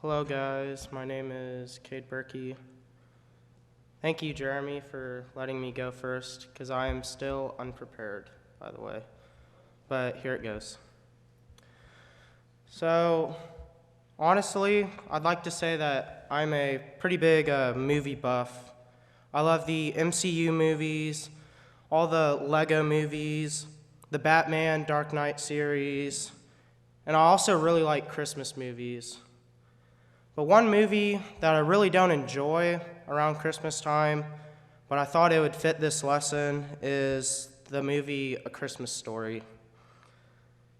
Hello guys, my name is Cade Berkey. Thank you, Jeremy, for letting me go first, because I am still unprepared, by the way. But here it goes. So, honestly, I'd like to say that I'm a pretty big movie buff. I love the MCU movies, all the Lego movies, the Batman Dark Knight series, and I also really like Christmas movies. But one movie that I really don't enjoy around Christmas time, but I thought it would fit this lesson, is the movie A Christmas Story.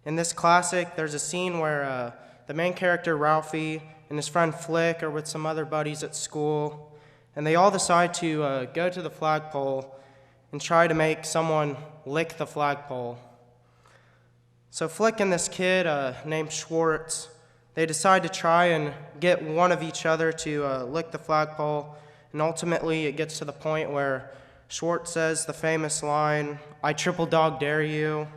In this classic, there's a scene where the main character, Ralphie, and his friend Flick are with some other buddies at school, and they all decide to go to the flagpole and try to make someone lick the flagpole. So Flick and this kid named Schwartz, they decide to try and get one of each other to lick the flagpole, and ultimately it gets to the point where Schwartz says the famous line, "I triple dog dare you,"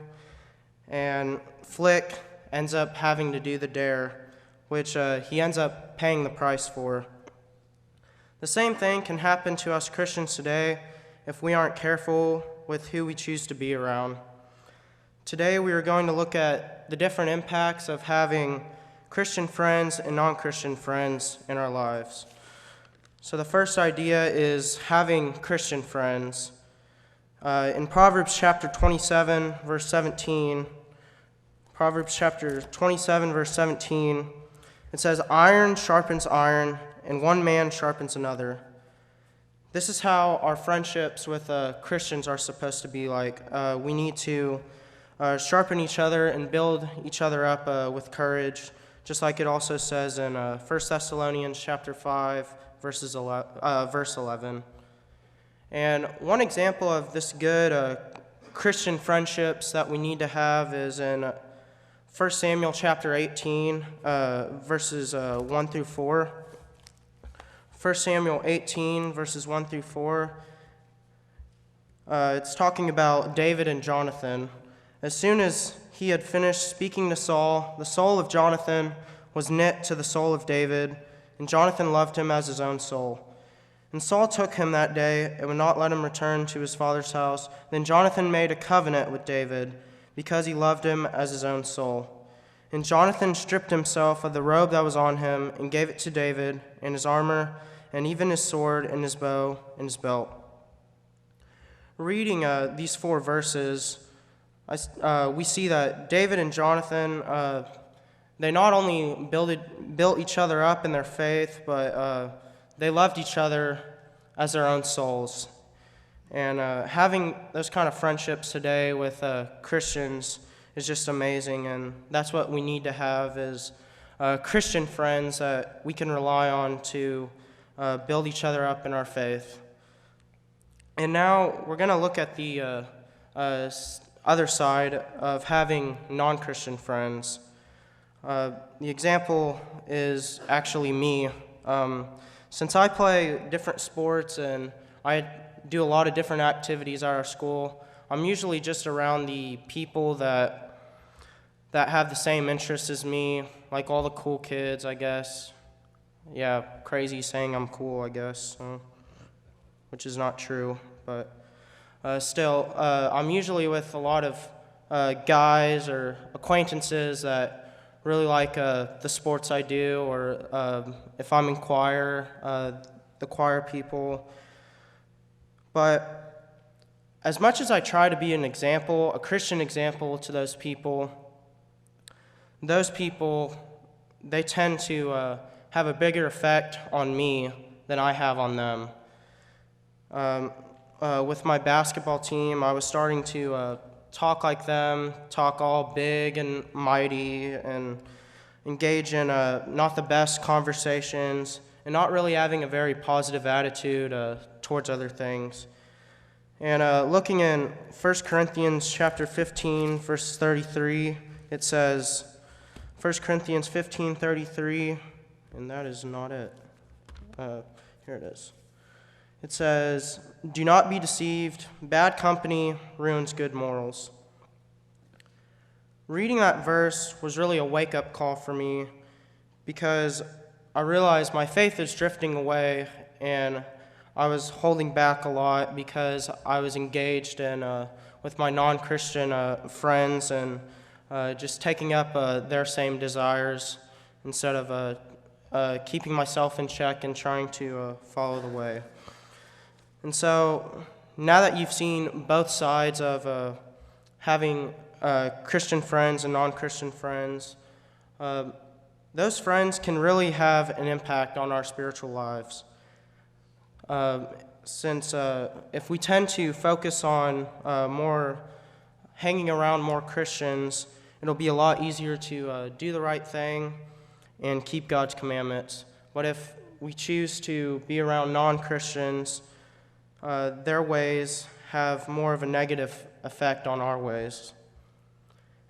and Flick ends up having to do the dare, which he ends up paying the price for. The same thing can happen to us Christians today if we aren't careful with who we choose to be around. Today we are going to look at the different impacts of having Christian friends and non-Christian friends in our lives. So the first idea is having Christian friends. In Proverbs chapter 27, verse 17, it says, "Iron sharpens iron, and one man sharpens another." This is how our friendships with Christians are supposed to be like. We need to sharpen each other and build each other up with courage, just like it also says in 1 Thessalonians chapter 5, verse 11. And one example of this good Christian friendships that we need to have is in 1 Samuel chapter 18, verses 1 through 4. 1 Samuel 18, verses 1 through 4. It's talking about David and Jonathan. As soon as he had finished speaking to Saul, the soul of Jonathan was knit to the soul of David, and Jonathan loved him as his own soul. And Saul took him that day and would not let him return to his father's house. Then Jonathan made a covenant with David, because he loved him as his own soul. And Jonathan stripped himself of the robe that was on him and gave it to David, and his armor, and even his sword, and his bow, and his belt. Reading these 4 verses, we see that David and Jonathan, they not only built each other up in their faith, but they loved each other as their own souls. And having those kind of friendships today with Christians is just amazing, and that's what we need to have, is Christian friends that we can rely on to build each other up in our faith. And now we're going to look at the other side of having non-Christian friends. The example is actually me. Since I play different sports and I do a lot of different activities at our school, I'm usually just around the people that have the same interests as me, like all the cool kids, I guess. Yeah, crazy saying I'm cool, I guess, which is not true, but still, I'm usually with a lot of guys or acquaintances that really like the sports I do, or if I'm in choir, the choir people. But as much as I try to be an example, a Christian example to those people, they tend to have a bigger effect on me than I have on them. With my basketball team, I was starting to talk like them, talk all big and mighty, and engage in not the best conversations, and not really having a very positive attitude towards other things. And looking in 1 Corinthians chapter 15, verse 33, it says, 1 Corinthians 15:33, and that is not it. Here it is. It says, "Do not be deceived. Bad company ruins good morals." Reading that verse was really a wake-up call for me, because I realized my faith is drifting away, and I was holding back a lot because I was engaged in with my non-Christian friends and just taking up their same desires instead of keeping myself in check and trying to follow the way. And so now that you've seen both sides of having Christian friends and non-Christian friends, those friends can really have an impact on our spiritual lives. Since if we tend to focus on more hanging around more Christians, it'll be a lot easier to do the right thing and keep God's commandments. But if we choose to be around non-Christians, their ways have more of a negative effect on our ways.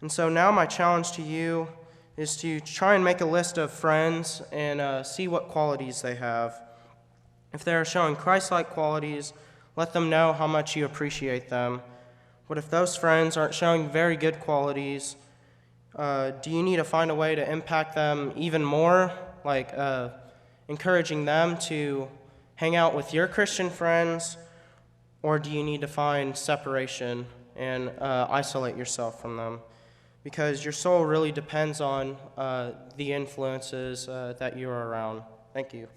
And so now my challenge to you is to try and make a list of friends and see what qualities they have. If they are showing Christ-like qualities, let them know how much you appreciate them. But if those friends aren't showing very good qualities, do you need to find a way to impact them even more, like encouraging them to hang out with your Christian friends, or do you need to find separation and isolate yourself from them? Because your soul really depends on the influences that you are around. Thank you.